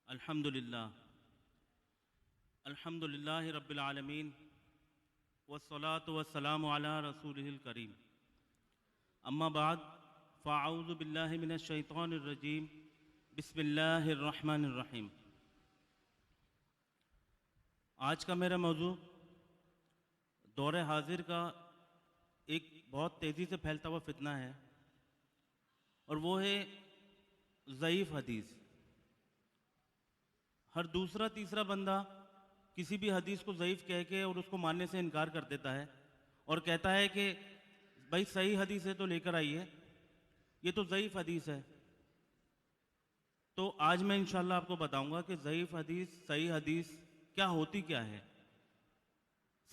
अल्हम्दुलिल्लाह अल्हम्दुलिल्लाहि रब्बिल आलमीन वस्सलातु वस्सलामु अला रसूलिहिल करीम। अम्मा बाद फ़अऊज़ु बिल्लाहि मिनश शैतानिर रजीम। बिस्मिल्लाहिर रहमानिर रहीम। आज का मेरा मौजू दौरे हाजिर का एक बहुत तेज़ी से फैलता हुआ फितना है और वो है ज़ईफ़ हदीस। हर दूसरा तीसरा बंदा किसी भी हदीस को ज़ईफ़ कह के और उसको मानने से इनकार कर देता है और कहता है कि भाई सही हदीस है तो लेकर आइए, ये तो ज़ईफ़ हदीस है। तो आज मैं इंशाल्लाह आपको बताऊंगा कि ज़ईफ़ हदीस सही हदीस क्या होती क्या है।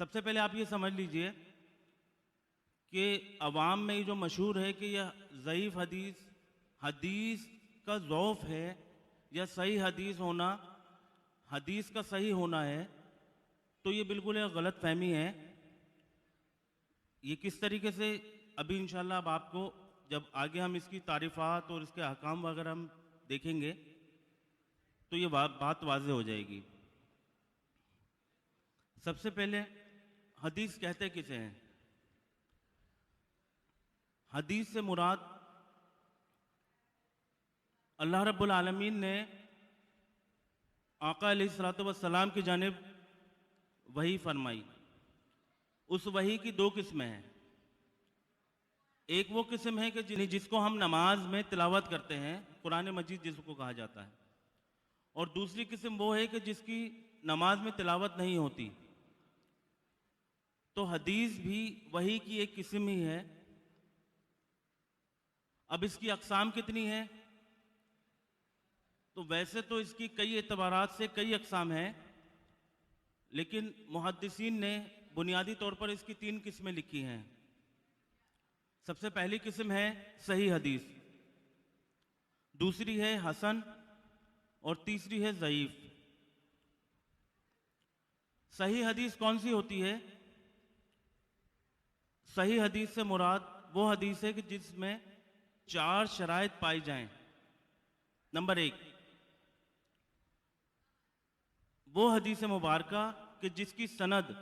सबसे पहले आप ये समझ लीजिए कि अवाम में ये जो मशहूर है कि यह ज़ईफ़ हदीस हदीस का ज़ौफ़ है या सही हदीस होना हदीस का सही होना है, तो ये बिल्कुल एक गलत फहमी है। ये किस तरीके से अभी इंशाल्लाह अब आपको जब आगे हम इसकी तारीफ़ात और इसके अहकाम वगैरह हम देखेंगे तो ये बात वाज़ेह हो जाएगी। सबसे पहले हदीस कहते किसे हैं? हदीस से मुराद अल्लाह रब्बुल आलमीन ने आका अलैहिस्सलातु वस्सलाम की जानिब वही फरमाई। उस वही की दो किस्में हैं। एक वो किस्म है कि जिसको हम नमाज में तिलावत करते हैं, कुरान मजीद जिसको कहा जाता है, और दूसरी किस्म वो है कि जिसकी नमाज में तिलावत नहीं होती। तो हदीस भी वही की एक किस्म ही है। अब इसकी अक़साम कितनी है? तो वैसे तो इसकी कई एतबारात से कई अक़साम हैं, लेकिन मुहद्दिसीन ने बुनियादी तौर पर इसकी तीन किस्में लिखी हैं। सबसे पहली किस्म है सही हदीस, दूसरी है हसन और तीसरी है ज़ईफ़। सही हदीस कौन सी होती है? सही हदीस से मुराद वो हदीस है कि जिसमें चार शराइत पाई जाएं। नंबर एक, वो हदीस मुबारका कि जिसकी सनद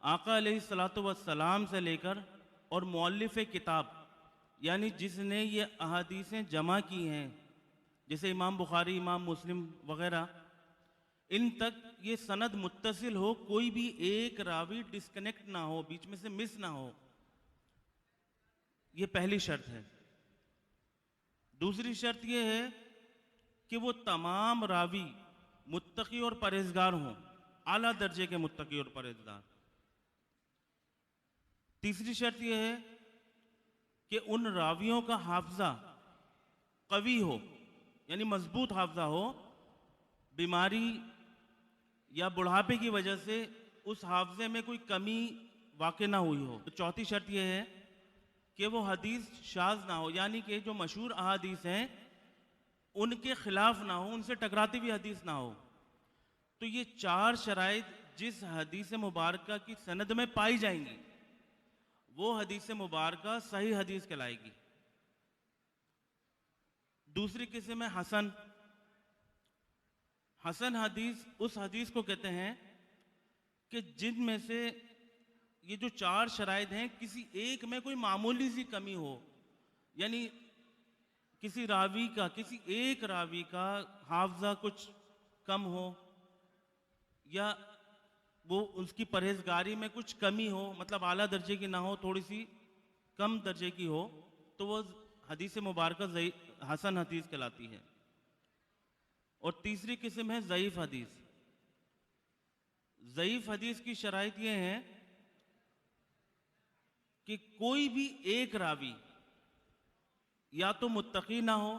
आका अलैहिस्सलातु वस्सलाम से लेकर और मौलिफ़ किताब यानी जिसने ये अहादीसें जमा की हैं, जैसे इमाम बुखारी, इमाम मुस्लिम वगैरह, इन तक ये सनद मुत्तसिल हो, कोई भी एक रावी डिस्कनेक्ट ना हो, बीच में से मिस ना हो। ये पहली शर्त है। दूसरी शर्त यह है कि वो तमाम रावी मुत्तकी और परहेजगार हों, आला दर्जे के मुत्तकी और परहेजगार। तीसरी शर्त यह है कि उन रावियों का हाफजा कवी हो, यानी मजबूत हाफजा हो, बीमारी या बुढ़ापे की वजह से उस हाफजे में कोई कमी वाक़ई ना हुई हो। तो चौथी शर्त यह है कि वो हदीस शाज़ ना हो, यानी कि जो मशहूर अहादीस हैं उनके खिलाफ ना हो, उनसे टकराती हुई हदीस ना हो। तो ये चार शराइत जिस हदीस मुबारका की सनद में पाई जाएंगी वो हदीस मुबारका सही हदीस कहलाएगी। दूसरी किस्म है हसन। हसन हदीस उस हदीस को कहते हैं कि जिनमें से ये जो चार शराइत हैं किसी एक में कोई मामूली सी कमी हो, यानी किसी रावी का, किसी एक रावी का हाफजा कुछ कम हो या वो उसकी परहेजगारी में कुछ कमी हो, मतलब आला दर्जे की ना हो, थोड़ी सी कम दर्जे की हो, तो वो हदीस मुबारका हसन हदीस कहलाती है। और तीसरी किस्म है ज़ईफ़ हदीस। ज़ईफ़ हदीस की शराइत ये है कि कोई भी एक रावी या तो मुत्तकी ना हो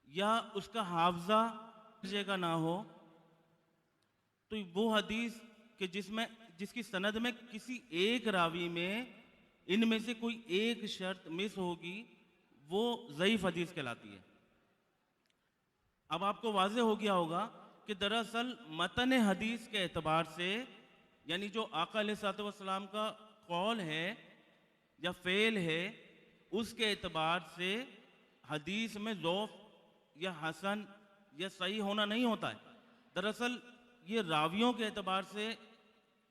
या उसका हाफजा दर्जे का ना हो, तो वो हदीस कि जिसकी सनद में किसी एक रावी में इनमें से कोई एक शर्त मिस होगी, वो ज़ईफ़ हदीस कहलाती है। अब आपको वाज़ेह हो गया होगा कि दरअसल मतन हदीस के एतबार से, यानी जो आका अलैहिस्सलातु वस्सलाम का कौल है या फ़ेल है, उसके एतबार से हदीस में ज़ौफ़ या हसन या सही होना नहीं होता है। दरअसल ये रावियों के एतबार से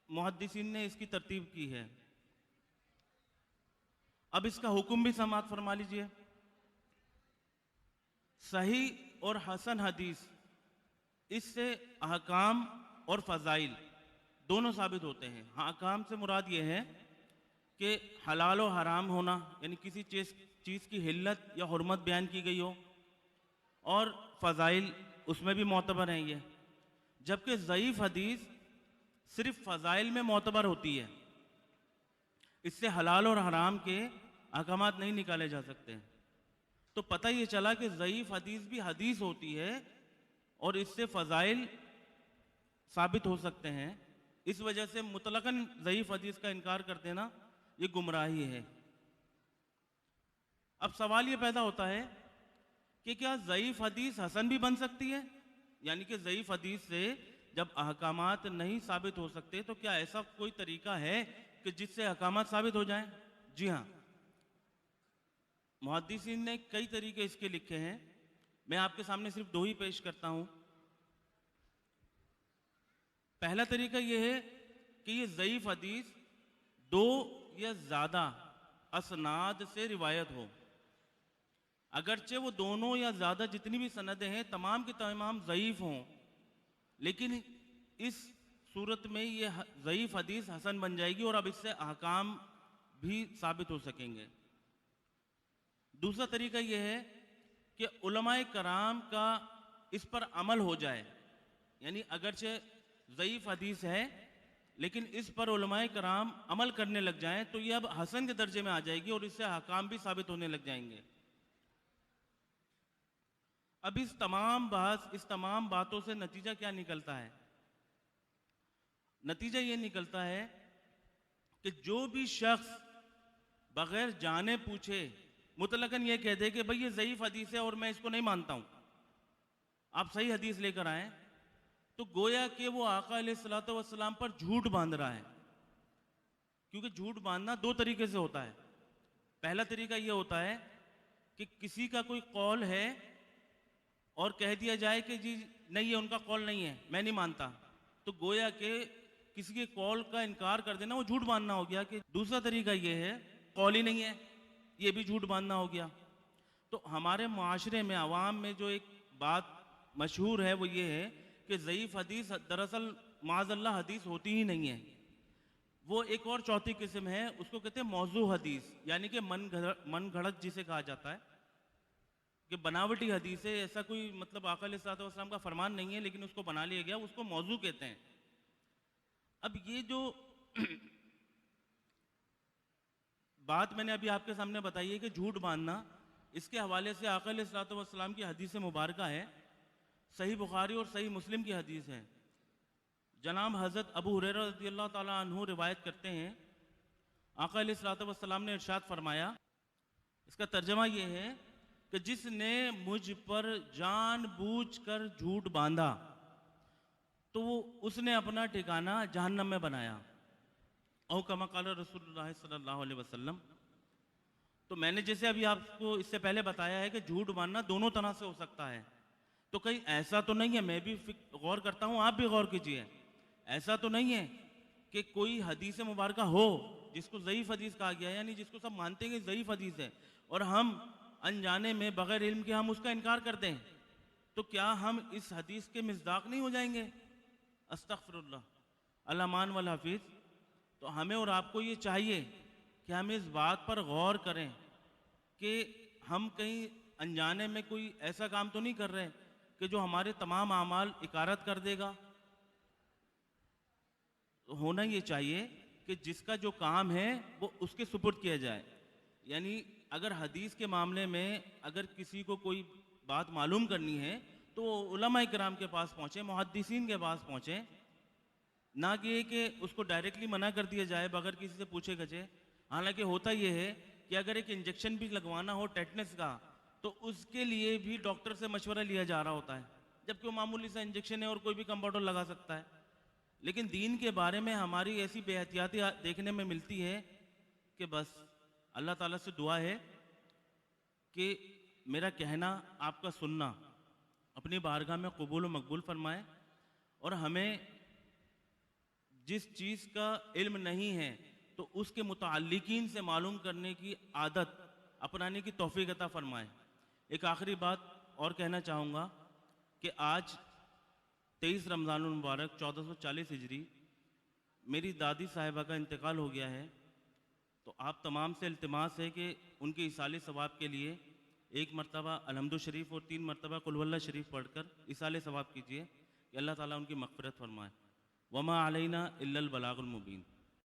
मुहद्दिसीन ने इसकी तरतीब की है। अब इसका हुक्म भी समाअत फरमा लीजिए। सही और हसन हदीस, इससे अहकाम और फ़ज़ाइल दोनों साबित होते हैं। हाँ, अहकाम से मुराद ये है कि हलाल और हराम होना, यानी किसी चीज़ की हिल्लत या हुर्मत बयान की गई हो, और फ़ज़ाइल उसमें भी मोतबर हैं ये। जबकि ज़ईफ़ हदीस सिर्फ फ़ज़ाइल में मोतबर होती है, इससे हलाल और हराम के अहकामात नहीं निकाले जा सकते। तो पता ये चला कि ज़ईफ़ हदीस भी हदीस होती है और इससे फ़ज़ाइल साबित हो सकते हैं। इस वजह से मुतलकन ज़ईफ़ हदीस का इनकार कर देना ये गुमराही है। अब सवाल ये पैदा होता है कि क्या ज़ईफ़ हदीस हसन भी बन सकती है? यानी कि ज़ईफ़ हदीस से जब अहकामात नहीं साबित हो सकते तो क्या ऐसा कोई तरीका है कि जिससे अहकामात साबित हो जाएं? जी हाँ, मुहद्दिसीन ने कई तरीके इसके लिखे हैं। मैं आपके सामने सिर्फ दो ही पेश करता हूं। पहला तरीका यह है कि ये ज़ईफ़ हदीस दो या ज़्यादा असनाद से रिवायत हो। अगरचे वो दोनों या ज़्यादा जितनी भी सनदें हैं तमाम की तमाम ज़ईफ़ हों, लेकिन इस सूरत में ये ज़ईफ़ हदीस हसन बन जाएगी और अब इससे अहकाम भी साबित हो सकेंगे। दूसरा तरीका यह है कि उलमाए कराम का इस पर अमल हो जाए, यानी अगरचे ज़ईफ़ हदीस है लेकिन इस पर उलमाए कराम अमल करने लग जाएं तो ये अब हसन के दर्जे में आ जाएगी और इससे अहकाम भी साबित होने लग जाएंगे। अब इस तमाम बातों से नतीजा क्या निकलता है? नतीजा ये निकलता है कि जो भी शख्स बगैर जाने पूछे मुतलकन ये कह दे कि भाई ये ज़ईफ़ हदीस है और मैं इसको नहीं मानता हूं, आप सही हदीस लेकर आए, तो गोया कि वो आका अलैहिस्सलातु वस्सलाम पर झूठ बांध रहा है। क्योंकि झूठ बांधना दो तरीके से होता है। पहला तरीका ये होता है कि किसी का कोई कौल है और कह दिया जाए कि जी नहीं, ये उनका कौल नहीं है, मैं नहीं मानता, तो गोया कि किसी के कौल का इनकार कर देना वो झूठ बांधना हो गया। कि दूसरा तरीका ये है कौल ही नहीं है, ये भी झूठ बांधना हो गया। तो हमारे माशरे में अवाम में जो एक बात मशहूर है वो ये है कि ज़ईफ़ हदीस दरअसल माज़अल्लाह हदीस होती ही नहीं है। वो एक और चौथी किस्म है, उसको कहते हैं मौजू हदीस, यानी कि मन घड़त जिसे कहा जाता है कि बनावटी हदीस है। ऐसा कोई मतलब आका अलैहिस्सलातु वस्सलाम का फरमान नहीं है लेकिन उसको बना लिया गया, उसको मौजू कहते हैं। अब ये जो बात मैंने अभी आपके सामने बताई है कि झूठ बांधना, इसके हवाले से आका अलैहिस्सलातु वस्सलाम की हदीस मुबारक है, सही बुखारी और सही मुस्लिम की हदीस है। जनाब हज़रत अबू हुरैरा रज़ियल्लाहु ताला अन्हु रिवायत करते हैं, आका अलैहिस्सलातु वस्सलाम ने इरशाद फरमाया, इसका तर्जमा ये है कि जिसने मुझ पर जानबूझकर झूठ बांधा तो वो उसने अपना ठिकाना जहन्नम में बनाया। औ कमा क़ाल रसूलुल्लाह सल्लल्लाहु अलैहि वसल्लम। तो मैंने जैसे अभी आपको इससे पहले बताया है कि झूठ बांधना दोनों तरह से हो सकता है। तो कहीं ऐसा तो नहीं है, मैं भी गौर करता हूँ, आप भी गौर कीजिए, ऐसा तो नहीं है कि कोई हदीस मुबारक हो जिसको ज़ईफ़ हदीस कहा गया है, यानी जिसको सब मानते हैं कि ज़ईफ़ हदीस है, और हम अनजाने में बगैर इल्म के हम उसका इनकार कर दें, तो क्या हम इस हदीस के मिस्दाक नहीं हो जाएंगे? अस्तग़फिरुल्लाह, अल्लाह मान वल हफीज़। तो हमें और आपको ये चाहिए कि हम इस बात पर गौर करें कि हम कहीं अनजाने में कोई ऐसा काम तो नहीं कर रहे कि जो हमारे तमाम आमाल इकारत कर देगा। तो होना ये चाहिए कि जिसका जो काम है वो उसके सुपुर्द किया जाए। यानी अगर हदीस के मामले में अगर किसी को कोई बात मालूम करनी है तो उलमा किराम के पास पहुँचे, मुहद्दिसीन के पास पहुँचे, ना कि उसको डायरेक्टली मना कर दिया जाए बगैर किसी से पूछे गजे। हालांकि होता यह है कि अगर एक इंजेक्शन भी लगवाना हो टेटनस का तो उसके लिए भी डॉक्टर से मशवरा लिया जा रहा होता है, जबकि वो मामूली सा इंजेक्शन है और कोई भी कंपाउंडर लगा सकता है। लेकिन दीन के बारे में हमारी ऐसी बेहतियाती देखने में मिलती है कि बस अल्लाह ताला से दुआ है कि मेरा कहना आपका सुनना, अपनी बारगाह में कबूल व मकबूल फरमाए, और हमें जिस चीज़ का इल्म नहीं है तो उसके मुताल्लिकीन से मालूम करने की आदत अपनाने की तौफीक अता फरमाए। एक आखिरी बात और कहना चाहूँगा कि आज 23 रमज़ानुल मुबारक 1440 हिजरी मेरी दादी साहिबा का इंतकाल हो गया है। तो आप तमाम से इल्तिमास है कि उनके इसाले सवाब के लिए एक मरतबा अलहम्दु शरीफ और 3 मरतबा कुल वल्लाह शरीफ पढ़कर इसाले सवाब कीजिए कि अल्लाह ताला उनकी मग़फ़िरत फरमाए। वमा अलैना इल्लल बलागुल मुबीन।